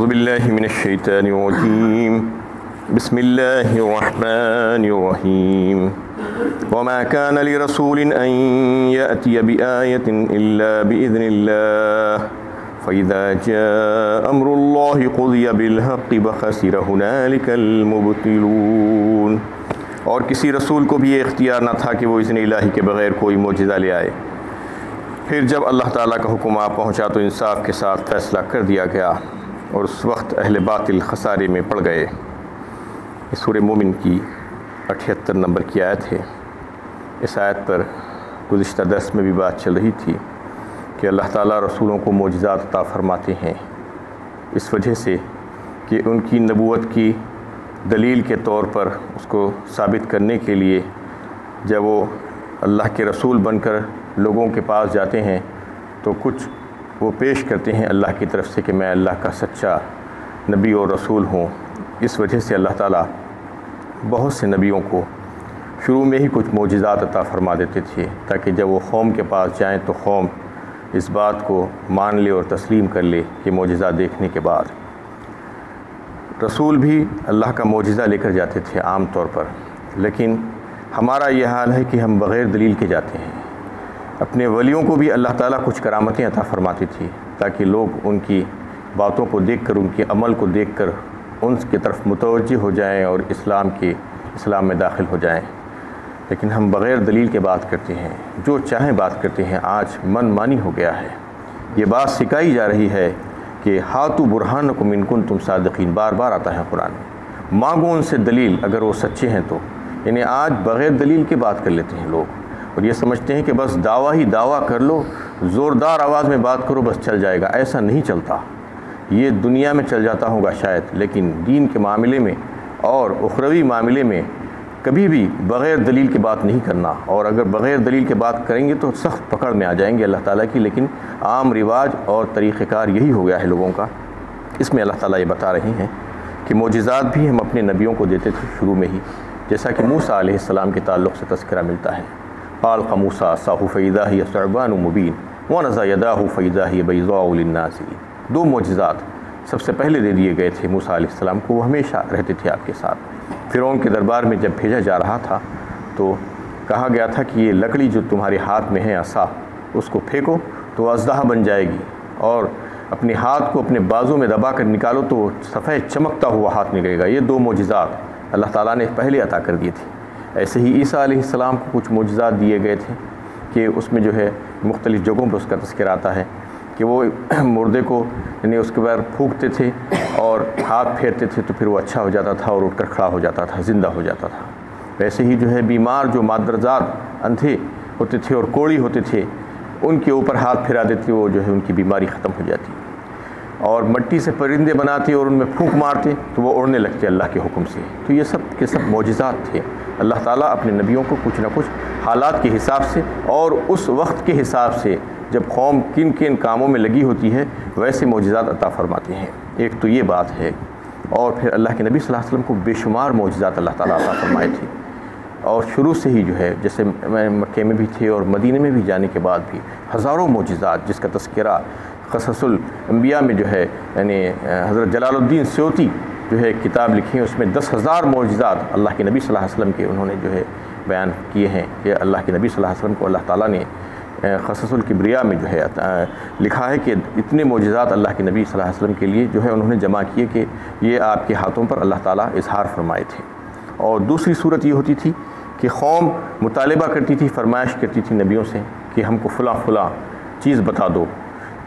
اعوذ باللہ من الشیطان الرجیم بسم اللہ الرحمن الرحیم وما كان لرسول ان يأتي بآية الا بإذن الله فإذا جاء امر الله قضي بالحق وخسر هنالك المبطلون۔ اور کسی رسول کو بھی یہ اختیار نہ تھا کہ وہ اذن الہی کے بغیر کوئی معجزہ لے آئے۔ پھر جب اللہ تعالیٰ کا حکم آ پہنچا تو انصاف کے ساتھ فیصلہ کر دیا گیا، اور اس وقت اہل باطل خسارے میں پڑ گئے۔ یہ سورہ مومن کی 78 نمبر کی آیت ہے۔ اس آیت پر گزشتہ درس میں بھی بات چل رہی تھی کہ اللہ تعالیٰ رسولوں کو معجزات عطا فرماتے ہیں اس وجہ سے کہ ان کی نبوت کی دلیل کے طور پر اس کو ثابت کرنے کے لیے جب وہ اللہ کے رسول بن کر لوگوں کے پاس جاتے ہیں تو کچھ وہ پیش کرتے ہیں اللہ کی طرف سے کہ میں اللہ کا سچا نبی اور رسول ہوں۔ اس وجہ سے اللہ تعالیٰ بہت سے نبیوں کو شروع میں ہی کچھ معجزات عطا فرما دیتے تھے تاکہ جب وہ قوم کے پاس جائیں تو قوم اس بات کو مان لے اور تسلیم کر لے کہ معجزہ دیکھنے کے بعد۔ رسول بھی اللہ کا معجزہ لے کر جاتے تھے عام طور پر، لیکن ہمارا یہ حال ہے کہ ہم بغیر دلیل کے جاتے ہیں۔ اپنے ولیوں کو بھی اللہ تعالیٰ کچھ کرامتیں عطا فرماتی تھی تاکہ لوگ ان کی باتوں کو دیکھ کر، ان کے عمل کو دیکھ کر ان کی طرف متوجہ ہو جائیں اور اسلام میں داخل ہو جائیں۔ لیکن ہم بغیر دلیل کے بات کرتے ہیں، جو چاہیں بات کرتے ہیں۔ آج من مانی ہو گیا ہے، یہ بات سکھائی جا رہی ہے کہ ہاتھو برہانکم ان کنتم صادقین، بار بار آتا ہے قرآن میں، مانگو ان سے دلیل اگر وہ سچے ہیں تو۔ یعنی آج بغیر دلیل کے بات کر لیتے ہیں لوگ، اور یہ سمجھتے ہیں کہ بس دعویٰ ہی دعویٰ کر لو، زوردار آواز میں بات کرو بس چل جائے گا۔ ایسا نہیں چلتا، یہ دنیا میں چل جاتا ہوگا شاید، لیکن دین کے معاملے میں اور اخروی معاملے میں کبھی بھی بغیر دلیل کے بات نہیں کرنا، اور اگر بغیر دلیل کے بات کریں گے تو سخت پکڑ میں آ جائیں گے اللہ تعالیٰ کی۔ لیکن عام رواج اور طریقہ کار یہی ہو گیا ہے لوگوں کا۔ اس میں اللہ تعالیٰ یہ بتا رہے ہیں کہ معجزات بھی ہم اپنے نبیوں کو دیتے تھے شروع میں ہی، جیسا کہ موسیٰ علیہ السلام کے تعلق سے تذکرہ ملتا ہے۔ قال موسیٰ عصاہ فإذا هي ثعبان مبین ونزع یداہ فإذا هي بیضاء للناس۔ دو معجزات سب سے پہلے دے دیے گئے تھے موسیٰ علیہ السلام کو، وہ ہمیشہ رہتے تھے آپ کے ساتھ۔ فرعون کے دربار میں جب بھیجا جا رہا تھا تو کہا گیا تھا کہ یہ لکڑی جو تمہارے ہاتھ میں ہے عصا، اس کو پھینکو تو اژدہا بن جائے گی، اور اپنے ہاتھ کو اپنے بازو میں دبا کر نکالو تو سفید چمکتا ہوا ہاتھ نکلے گا۔ یہ دو معجزات اللہ تعالیٰ نے پہلے عطا کر دیے تھے۔ ایسے ہی عیسیٰ علیہ السلام کو کچھ معجزات دیے گئے تھے کہ اس میں جو ہے مختلف جگہوں پہ اس کا تذکرہ آتا ہے کہ وہ مردے کو یعنی اس کے بعد پھونکتے تھے اور ہاتھ پھیرتے تھے تو پھر وہ اچھا ہو جاتا تھا اور اٹھ کر کھڑا ہو جاتا تھا، زندہ ہو جاتا تھا۔ ویسے ہی جو ہے بیمار جو مادرزاد اندھے ہوتے تھے اور کوڑی ہوتے تھے، ان کے اوپر ہاتھ پھیرا دیتے، وہ جو ہے ان کی بیماری ختم ہو جاتی۔ اور مٹی سے پرندے بناتے اور ان میں پھونک مارتے تو وہ اڑنے لگتے اللہ کے حکم سے۔ تو یہ سب کے سب معجزات تھے۔ اللہ تعالیٰ اپنے نبیوں کو کچھ نہ کچھ حالات کے حساب سے اور اس وقت کے حساب سے جب قوم کن کن کاموں میں لگی ہوتی ہے ویسے معجزات عطا فرماتے ہیں۔ ایک تو یہ بات ہے، اور پھر اللہ کے نبی صلی اللہ علیہ وسلم کو بے شمار معجزات اللہ تعالیٰ عطا فرمائے تھے، اور شروع سے ہی جو ہے جیسے مکے میں بھی تھے اور مدینے میں بھی جانے کے بعد بھی ہزاروں معجزات، جس کا تذکرہ قصص الانبیاء میں جو ہے یعنی حضرت جلال الدین سیوطی جو ہے کتاب لکھی ہے، اس میں 10,000 معجزات اللہ کے نبی صلی اللہ علیہ وسلم کے انہوں نے جو ہے بیان کیے ہیں کہ اللہ کے نبی صلی اللہ علیہ وسلم کو اللہ تعالیٰ نے قصص الکبریاء میں جو ہے لکھا ہے کہ اتنے معجزات اللہ کے نبی صلی اللہ علیہ وسلم کے لیے جو ہے انہوں نے جمع کیے کہ یہ آپ کے ہاتھوں پر اللہ تعالیٰ اظہار فرمائے تھے۔ اور دوسری صورت یہ ہوتی تھی کہ قوم مطالبہ کرتی تھی، فرمائش کرتی تھی نبیوں سے کہ ہم کو فلاں فلاں چیز بتا دو،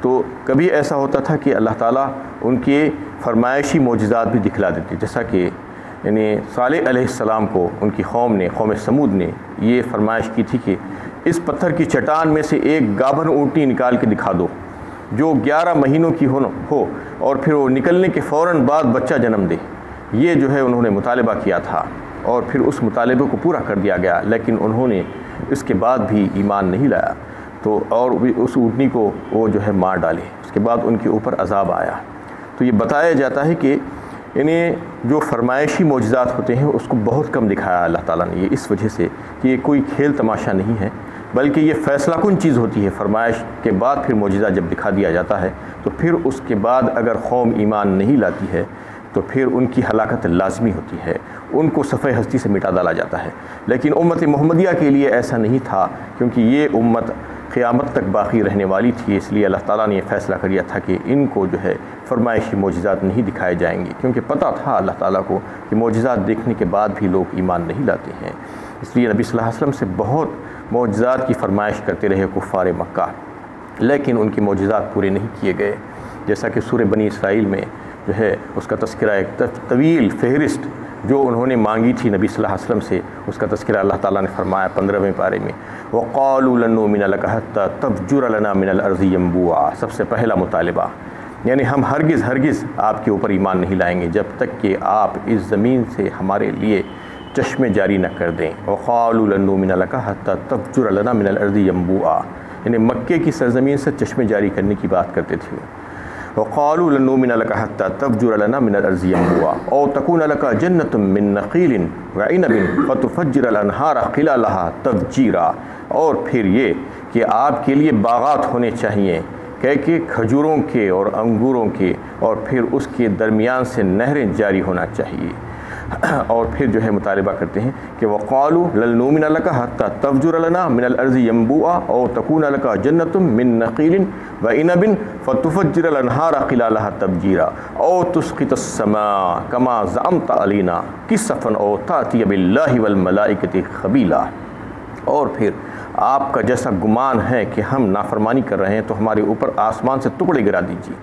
تو کبھی ایسا ہوتا تھا کہ اللہ تعالیٰ ان کے فرمائشی معجزات بھی دکھلا دیتے، جیسا کہ یعنی صالح علیہ السلام کو ان کی قوم نے، قوم سمود نے یہ فرمائش کی تھی کہ اس پتھر کی چٹان میں سے ایک گابھن اونٹنی نکال کے دکھا دو جو 11 مہینوں کی ہو اور پھر وہ نکلنے کے فوراً بعد بچہ جنم دے۔ یہ جو ہے انہوں نے مطالبہ کیا تھا، اور پھر اس مطالبے کو پورا کر دیا گیا، لیکن انہوں نے اس کے بعد بھی ایمان نہیں لایا تو اور اس اونٹنی کو وہ جو ہے مار ڈالے، اس کے بعد ان کے اوپر عذاب آیا۔ تو یہ بتایا جاتا ہے کہ یعنی جو فرمائشی معجزات ہوتے ہیں اس کو بہت کم دکھایا اللہ تعالیٰ نے، یہ اس وجہ سے کہ یہ کوئی کھیل تماشا نہیں ہے بلکہ یہ فیصلہ کن چیز ہوتی ہے۔ فرمائش کے بعد پھر معجزہ جب دکھا دیا جاتا ہے تو پھر اس کے بعد اگر قوم ایمان نہیں لاتی ہے تو پھر ان کی ہلاکت لازمی ہوتی ہے، ان کو صفحہ ہستی سے مٹا ڈالا جاتا ہے۔ لیکن امت محمدیہ کے لیے ایسا نہیں تھا، کیونکہ یہ امت قیامت تک باقی رہنے والی تھی، اس لیے اللہ تعالیٰ نے یہ فیصلہ کیا تھا کہ ان کو جو ہے فرمائشی معجزات نہیں دکھائے جائیں گے، کیونکہ پتہ تھا اللہ تعالیٰ کو کہ معجزات دیکھنے کے بعد بھی لوگ ایمان نہیں لاتے ہیں۔ اس لیے نبی صلی اللہ علیہ وسلم سے بہت معجزات کی فرمائش کرتے رہے کفار مکہ، لیکن ان کے معجزات پورے نہیں کیے گئے۔ جیسا کہ سورہ بنی اسرائیل میں جو ہے اس کا تذکرہ، ایک طویل فہرست جو انہوں نے مانگی تھی نبی صلی اللہ علیہ وسلم سے، اس کا تذکرہ اللہ تعالیٰ نے فرمایا 15ویں پارے میں، وَقَالُوا لَن نُؤْمِنَ لَكَ حَتَّى تَفْجُرَ لَنَا مِنَ الْأَرْضِ يَنبُوعًا۔ سب سے پہلا مطالبہ، یعنی ہم ہرگز آپ کے اوپر ایمان نہیں لائیں گے جب تک کہ آپ اس زمین سے ہمارے لیے چشمے جاری نہ کر دیں۔ وَقَالُوا لَن نُؤْمِنَ لَكَ حَتَّى تَفْجُرَ لَنَا مِنَ الْأَرْضِ يَنبُوعًا، یعنی مکے کی سرزمین سے چشمے جاری کرنے کی بات کرتے تھے۔ وَقَالُوا لَن نُؤْمِنَ لَكَ حَتَّى تَفْجُرَ لَنَا مِنَ الْأَرْضِ يَنبُوعًا أَوْ تَكُونَ لَكَ جَنَّةٌ مِّن نَخِيلٍ وَعِنَبٍ فَتُفَجِّرَ الْأَنْهَارَ خِلَالَهَا تَفْجِيرًا، اور پھر یہ کہ آپ کے لیے باغات ہونے چاہیے کہ کھجوروں کے اور انگوروں کے، اور پھر اس کے درمیان سے نہریں جاری ہونا چاہیے۔ اور پھر جو ہے مطالبہ کرتے ہیں کہ وَقَالُوا لَن نُؤْمِنَ لَكَ حَتَّى تَفْجُرَ لَنَا مِنَ الْأَرْضِ يَنبُوعًا أَوْ تَكُونَ لَكَ جَنَّةٌ مِّن نَخِيلٍ وَعِنَبٍ فَتُفَجِّرَ الْأَنْهَارَ خِلَالَهَا تَفْجِيرًا أَوْ تُسْقِطَ السَّمَاءَ كَمَا زَعَمْتَ عَلَيْنَا كِسَفًا أَوْ تَأْتِيَ بِاللَّهِ وَالْمَلَائِكَةِ قَبِيلًا، اور پھر آپ کا جیسا گمان ہے کہ ہم نافرمانی کر رہے ہیں تو ہمارے اوپر آسمان سے ٹکڑے گرا دیجیے،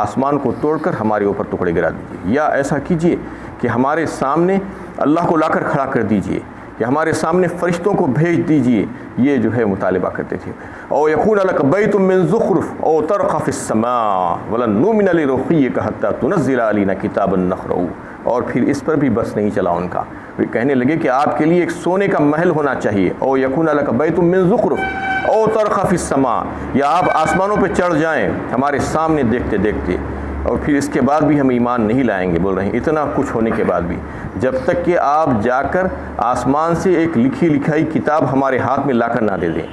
آسمان کو توڑ کر ہمارے اوپر ٹکڑے گرا دیجیے، یا ایسا کیجیے کہ ہمارے سامنے اللہ کو لا کر کھڑا کر دیجیے، کہ ہمارے سامنے فرشتوں کو بھیج دیجیے۔ یہ جو ہے مطالبہ کرتے تھے۔ او یکون لک بیت من زخرف او ترقى في السماء ولن نؤمن لرقیک حتى تنزل علینا کتابا نقرؤ، اور پھر اس پر بھی بس نہیں چلا ان کا، وہ کہنے لگے کہ آپ کے لیے ایک سونے کا محل ہونا چاہیے، او یکون لک بیت من زخرف او ترقى في السماء، یا آپ آسمانوں پہ چڑھ جائیں ہمارے سامنے دیکھتے دیکھتے، اور پھر اس کے بعد بھی ہم ایمان نہیں لائیں گے۔ بول رہے ہیں اتنا کچھ ہونے کے بعد بھی، جب تک کہ آپ جا کر آسمان سے ایک لکھی لکھائی کتاب ہمارے ہاتھ میں لا کر نہ دے دیں۔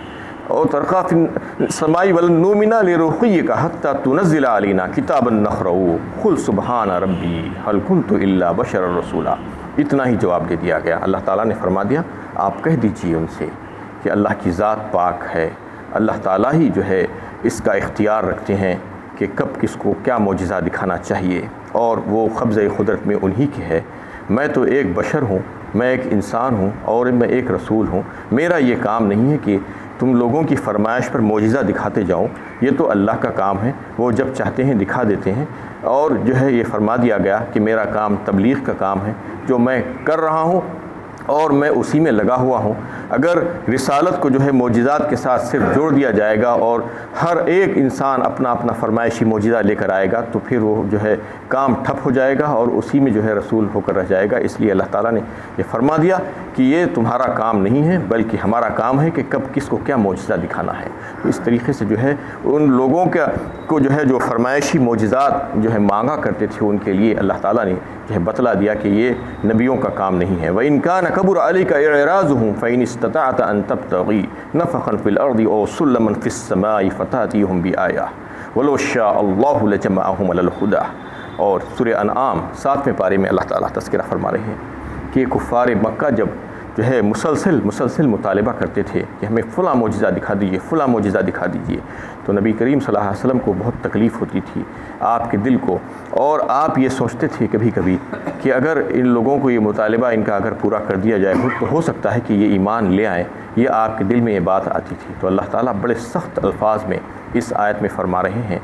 اور ترقى في السماء ولن نؤمن لرقيك حتى تنزل علينا كتابا نقرؤه قل سبحان ربي هل كنت الا بشرا رسولا۔ اتنا ہی جواب دے دیا گیا۔ اللہ تعالیٰ نے فرما دیا آپ کہہ دیجیے ان سے کہ اللہ کی ذات پاک ہے، اللہ تعالیٰ ہی جو ہے اس کا اختیار رکھتے ہیں کہ کب کس کو کیا معجزہ دکھانا چاہیے، اور وہ قبضہ قدرت میں انہی کی ہے۔ میں تو ایک بشر ہوں، میں ایک انسان ہوں اور میں ایک رسول ہوں، میرا یہ کام نہیں ہے کہ تم لوگوں کی فرمائش پر معجزہ دکھاتے جاؤں، یہ تو اللہ کا کام ہے، وہ جب چاہتے ہیں دکھا دیتے ہیں۔ اور جو ہے یہ فرما دیا گیا کہ میرا کام تبلیغ کا کام ہے، جو میں کر رہا ہوں اور میں اسی میں لگا ہوا ہوں۔ اگر رسالت کو جو ہے معجزات کے ساتھ صرف جوڑ دیا جائے گا اور ہر ایک انسان اپنا اپنا فرمائشی معجزہ لے کر آئے گا تو پھر وہ جو ہے کام ٹھپ ہو جائے گا اور اسی میں جو ہے رسول ہو کر رہ جائے گا۔ اس لیے اللہ تعالیٰ نے یہ فرما دیا کہ یہ تمہارا کام نہیں ہے، بلکہ ہمارا کام ہے کہ کب کس کو کیا معجزہ دکھانا ہے۔ تو اس طریقے سے جو ہے ان لوگوں کو جو ہے جو فرمائشی معجزات جو ہے مانگا کرتے تھے ان کے لیے اللہ تعالیٰ نے جو ہے بتلا دیا کہ یہ نبیوں کا کام نہیں ہے۔ وَإِن كَانَ كَبُرَ عَلَيْكَ إِعْرَاضُهُمْ فَإِنِ اسْتَطَعْتَ أَن تَبْتَغِي نَفَقًا فِي الْأَرْضِ أَوْ سُلَّمًا فِي السَّمَاءِ فَتَأْتِيَهُمْ بِآيَةٍ وَلَوْ شَاءَ اللَّهُ لَجَمَعَهُمْ عَلَى الْهُدَىٰ۔ اور سورہ انعام 7ویں پارے میں اللہ تعالیٰ تذکرہ فرما رہے ہیں کہ کفار مکہ جب جو ہے مسلسل مطالبہ کرتے تھے کہ ہمیں فلاں معجزہ دکھا دیجیے، فلاں معجزہ دکھا دیجیے، تو نبی کریم صلی اللہ علیہ وسلم کو بہت تکلیف ہوتی تھی آپ کے دل کو، اور آپ یہ سوچتے تھے کبھی کبھی کہ اگر ان لوگوں کو یہ مطالبہ ان کا اگر پورا کر دیا جائے تو ہو سکتا ہے کہ یہ ایمان لے آئیں۔ یہ آپ کے دل میں یہ بات آتی تھی۔ تو اللہ تعالیٰ بڑے سخت الفاظ میں اس آیت میں فرما رہے ہیں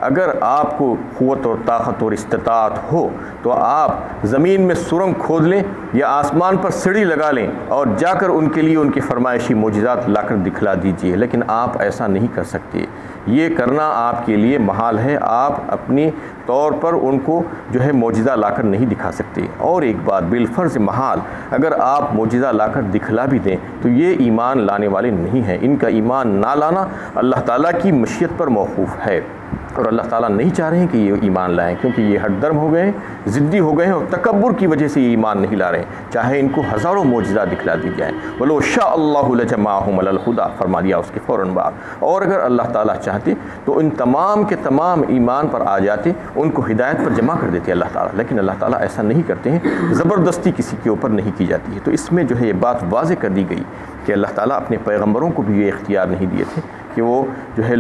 اگر آپ کو قوت اور طاقت اور استطاعت ہو تو آپ زمین میں سرنگ کھود لیں یا آسمان پر سیڑھی لگا لیں اور جا کر ان کے لیے ان کی فرمائشی معجزات لا کر دکھلا دیجیے، لیکن آپ ایسا نہیں کر سکتے۔ یہ کرنا آپ کے لیے محال ہے، آپ اپنی طور پر ان کو جو ہے معجزہ لا کر نہیں دکھا سکتے۔ اور ایک بات بالفرض محال اگر آپ معجزہ لا کر دکھلا بھی دیں تو یہ ایمان لانے والے نہیں ہیں، ان کا ایمان نہ لانا اللہ تعالیٰ کی مشیت پر موقوف ہے۔ اور اللہ تعالیٰ نہیں چاہ رہے ہیں کہ یہ ایمان لائیں، کیونکہ یہ ہٹ درم ہو گئے ہیں، ضدی ہو گئے ہیں، اور تکبر کی وجہ سے یہ ایمان نہیں لا رہے ہیں، چاہے ان کو ہزاروں معجزات دکھلا دی جائیں۔ وَلَوْ شَاءَ اللَّهُ لَجَمَعَهُمْ عَلَى الْهُدَىٰ، فرما دیا اس کے فوراً بعد، اور اگر اللہ تعالیٰ چاہتے تو ان تمام کے تمام ایمان پر آ جاتے، ان کو ہدایت پر جمع کر دیتے اللہ تعالیٰ، لیکن اللہ تعالیٰ ایسا نہیں کرتے ہیں، زبردستی کسی کے اوپر نہیں کی جاتی ہے۔ تو اس میں جو ہے یہ بات واضح کر دی گئی کہ اللہ تعالیٰ اپنے پیغمبروں کو بھی یہ اختیار نہیں دیے تھے کہ وہ جو ہے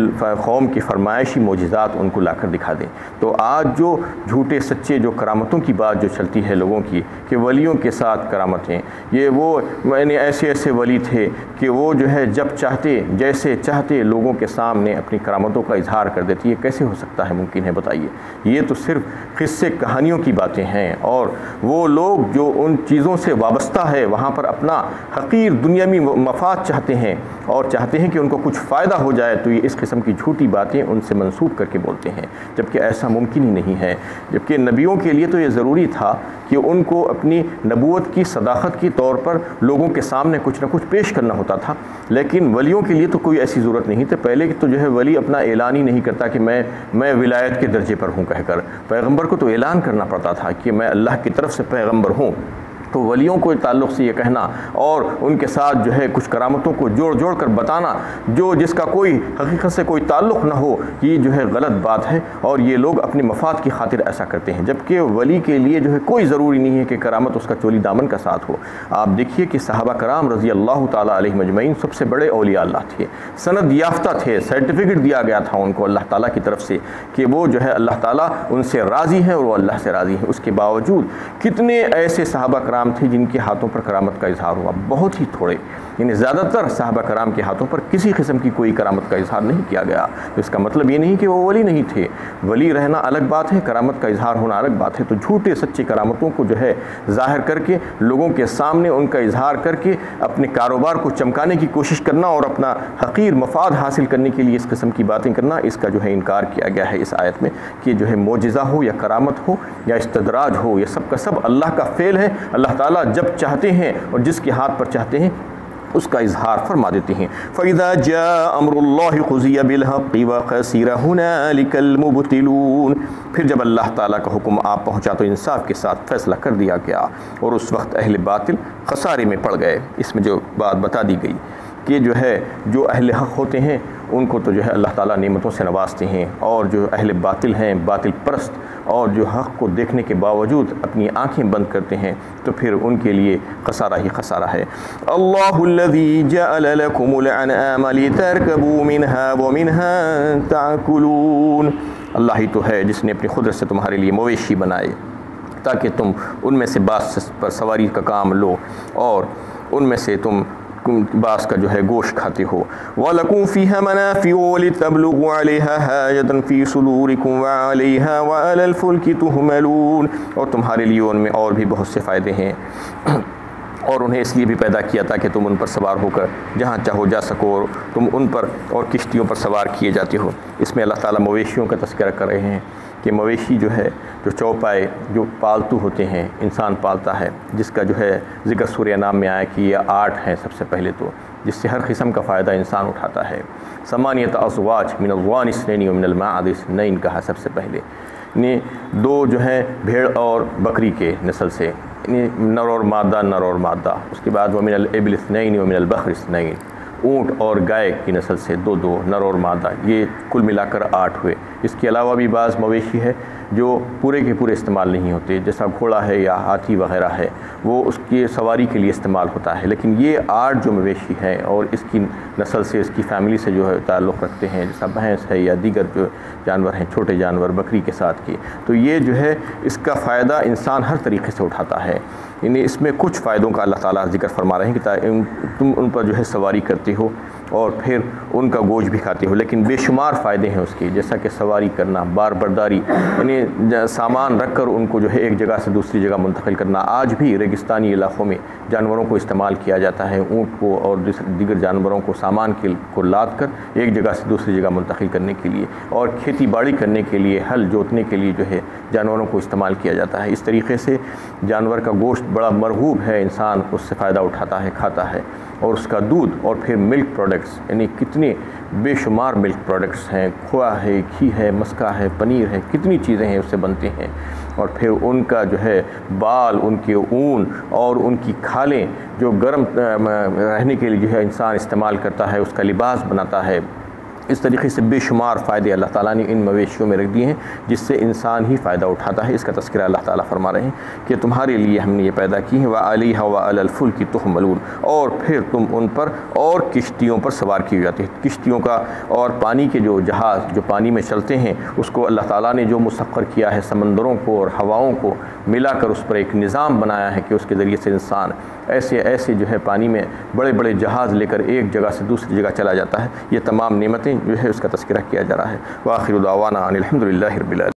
قوم کی فرمائشی معجزات ان کو لا کر دکھا دیں۔ تو آج جو جھوٹے سچے جو کرامتوں کی بات جو چلتی ہے لوگوں کی کہ ولیوں کے ساتھ کرامتیں، یہ وہ یعنی ایسے ولی تھے کہ وہ جو ہے جب چاہتے جیسے چاہتے لوگوں کے سامنے اپنی کرامتوں کا اظہار کر دیتی ہے، کیسے ہو سکتا ہے، ممکن ہے بتائیے؟ یہ تو صرف قصے کہانیوں کی باتیں ہیں، اور وہ لوگ جو ان چیزوں سے وابستہ ہے وہاں پر اپنا حقیر دنیاوی مفاد چاہتے ہیں اور چاہتے ہیں کہ ان کو کچھ فائدہ ہو جائے، تو یہ اس قسم کی جھوٹی باتیں ان سے منسوب کر کے بولتے ہیں، جبکہ ایسا ممکن ہی نہیں ہے۔ جبکہ نبیوں کے لیے تو یہ ضروری تھا کہ ان کو اپنی نبوت کی صداقت کی طور پر لوگوں کے سامنے کچھ نہ کچھ پیش کرنا ہوتا تھا، لیکن ولیوں کے لیے تو کوئی ایسی ضرورت نہیں تھی۔ پہلے تو جو ہے ولی اپنا اعلان ہی نہیں کرتا کہ میں ولایت کے درجے پر ہوں کہہ کر، پیغمبر کو تو اعلان کرنا پڑتا تھا کہ میں اللہ کی طرف سے پیغمبر ہوں۔ تو ولیوں کو تعلق سے یہ کہنا اور ان کے ساتھ جو ہے کچھ کرامتوں کو جوڑ کر بتانا جس کا کوئی حقیقت سے کوئی تعلق نہ ہو، یہ جو ہے غلط بات ہے، اور یہ لوگ اپنے مفاد کی خاطر ایسا کرتے ہیں، جبکہ ولی کے لیے جو ہے کوئی ضروری نہیں ہے کہ کرامت اس کا چولی دامن کا ساتھ ہو۔ آپ دیکھیے کہ صحابہ کرام رضی اللہ تعالیٰ علیہ مجمعین سب سے بڑے اولیاء اللہ تھے، سند یافتہ تھے، سرٹیفکیٹ دیا گیا تھا ان کو اللہ تعالیٰ کی طرف سے کہ وہ جو ہے اللہ تعالیٰ ان سے راضی ہیں اور وہ اللہ سے راضی ہیں۔ اس کے باوجود کتنے ایسے صحابہ کرام تھے جن کے ہاتھوں پر کرامت کا اظہار ہوا؟ بہت ہی تھوڑے، یعنی زیادہ تر صحابہ کرام کے ہاتھوں پر کسی قسم کی کوئی کرامت کا اظہار نہیں کیا گیا۔ تو اس کا مطلب یہ نہیں کہ وہ ولی نہیں تھے، ولی رہنا الگ بات ہے، کرامت کا اظہار ہونا الگ بات ہے۔ تو جھوٹے سچے کرامتوں کو جو ہے ظاہر کر کے لوگوں کے سامنے ان کا اظہار کر کے اپنے کاروبار کو چمکانے کی کوشش کرنا اور اپنا حقیر مفاد حاصل کرنے کے لیے اس قسم کی باتیں کرنا، اس کا جو ہے انکار کیا گیا ہے اس آیت میں کہ جو ہے معجزہ ہو یا کرامت ہو یا استدراج ہو، یہ سب کا سب اللہ کا فعل ہے۔ اللہ تعالیٰ جب چاہتے ہیں اور جس کے ہاتھ پر چاہتے ہیں اس کا اظہار فرما دیتے ہیں۔ فَإِذَا جَاءَ أَمْرُ اللَّهِ قُضِيَ بِالْحَقِّ وَخَسِرَ هُنَالِكَ الْمُبْطِلُونَ، پھر جب اللہ تعالیٰ کا حکم آپ پہنچا تو انصاف کے ساتھ فیصلہ کر دیا گیا، اور اس وقت اہل باطل خسارے میں پڑ گئے۔ اس میں جو بات بتا دی گئی کہ جو ہے جو اہل حق ہوتے ہیں ان کو تو جو ہے اللہ تعالیٰ نعمتوں سے نوازتے ہیں، اور جو اہل باطل ہیں، باطل پرست، اور جو حق کو دیکھنے کے باوجود اپنی آنکھیں بند کرتے ہیں، تو پھر ان کے لیے خسارہ ہی خسارہ ہے۔ اللہ الذی جعل لکم الانعام لترکبوا منها ومنها تاکلون، اللہ ہی تو ہے جس نے اپنی قدرت سے تمہارے لیے مویشی بنائے تاکہ تم ان میں سے بعض پر سواری کا کام لو اور ان میں سے تم بعض کا جو ہے گوشت کھاتے ہو۔ وَلَكُمْ فِيهَا مَنَافِعُ وَلِتَبْلُغُوا عَلَيْهَا حَاجَةً فِي صُدُورِكُمْ وَعَلَيْهَا وَعَلَى الْفُلْكِ تُحْمَلُونَ، اور تمہارے لیے ان میں اور بھی بہت سے فائدے ہیں، اور انہیں اس لیے بھی پیدا کیا تاکہ تم ان پر سوار ہو کر جہاں چاہو جا سکو، اور تم ان پر اور کشتیوں پر سوار کیے جاتے ہو۔ اس میں اللہ تعالیٰ مویشیوں کا تذکرہ کر رہے ہیں کہ مویشی جو ہے جو چوپائے جو پالتو ہوتے ہیں، انسان پالتا ہے، جس کا جو ہے ذکر سورہ نام میں آیا کہ یہ 8 ہیں سب سے پہلے تو، جس سے ہر قسم کا فائدہ انسان اٹھاتا ہے۔ 8 ازواج من الضأن 2 ومن الماعز 2 کہا سب سے پہلے، یعنی 2 جو ہیں بھیڑ اور بکری کے نسل سے، یعنی نر اور مادہ، اس کے بعد ومن الابل 2 ومن البقر 2، اونٹ اور گائے کی نسل سے 2 نر اور مادہ، یہ کل ملا کر 8 ہوئے۔ اس کے علاوہ بھی بعض مویشی ہے جو پورے کے پورے استعمال نہیں ہوتے، جیسا گھوڑا ہے یا ہاتھی وغیرہ ہے، وہ اس کی سواری کے لیے استعمال ہوتا ہے، لیکن یہ 8 جو مویشی ہیں اور اس کی نسل سے، اس کی فیملی سے جو ہے تعلق رکھتے ہیں، جیسا بھینس ہے یا دیگر جو جانور ہیں، چھوٹے جانور بکری کے ساتھ کی، تو یہ جو ہے اس کا فائدہ انسان ہر طریقے سے اٹھاتا ہے۔ یعنی اس میں کچھ فائدوں کا اللہ تعالیٰ ذکر فرما رہے ہیں کہ تم ان پر جو ہے سواری کرتے ہو اور پھر ان کا گوشت بھی کھاتے ہو، لیکن بے شمار فائدے ہیں اس کے، جیسا کہ سواری کرنا، بار برداری، یعنی سامان رکھ کر ان کو جو ہے ایک جگہ سے دوسری جگہ منتقل کرنا۔ آج بھی ریگستانی علاقوں میں جانوروں کو استعمال کیا جاتا ہے، اونٹ کو اور دیگر جانوروں کو سامان کو لاد کر ایک جگہ سے دوسری جگہ منتقل کرنے کے لیے، اور کھیتی باڑی کرنے کے لیے، ہل جوتنے کے لیے جو ہے جانوروں کو استعمال کیا جاتا ہے۔ اس طریقے سے جانور کا گوشت بڑا مرغوب ہے، انسان اس سے فائدہ اٹھاتا ہے، کھاتا ہے۔ اور اس کا دودھ، اور پھر ملک پروڈکٹس، یعنی کتنے بے شمار ملک پروڈکٹس ہیں، کھوا ہے، گھی ہے، مسکا ہے، پنیر ہے، کتنی چیزیں ہیں اس سے بنتے ہیں، اور پھر ان کا جو ہے بال، ان کے اون اور ان کی کھالیں جو گرم رہنے کے لیے جو ہے انسان استعمال کرتا ہے، اس کا لباس بناتا ہے۔ اس طریقے سے بے شمار فائدے اللہ تعالیٰ نے ان مویشیوں میں رکھ دیے ہیں جس سے انسان ہی فائدہ اٹھاتا ہے۔ اس کا تذکرہ اللہ تعالیٰ فرما رہے ہیں کہ تمہارے لیے ہم نے یہ پیدا کی ہیں، وَعَلَيْهَا وَعَلَى الْفُلْكِ تُحْمَلُونَ، اور پھر تم ان پر اور کشتیوں پر سوار کیے جاتے ہیں۔ کشتیوں کا اور پانی کے جو جہاز جو پانی میں چلتے ہیں، اس کو اللہ تعالیٰ نے جو مسخر کیا ہے، سمندروں کو اور ہواؤں کو ملا کر اس پر ایک نظام بنایا ہے کہ اس کے ذریعے سے انسان ایسے جو ہے پانی میں بڑے بڑے جہاز لے کر ایک جگہ سے دوسری جگہ چلا جاتا ہے۔ یہ تمام نعمتیں جو ہے اس کا تذکرہ کیا جا رہا ہے۔ وآخر دعوانا ان الحمد للہ رب العالمین۔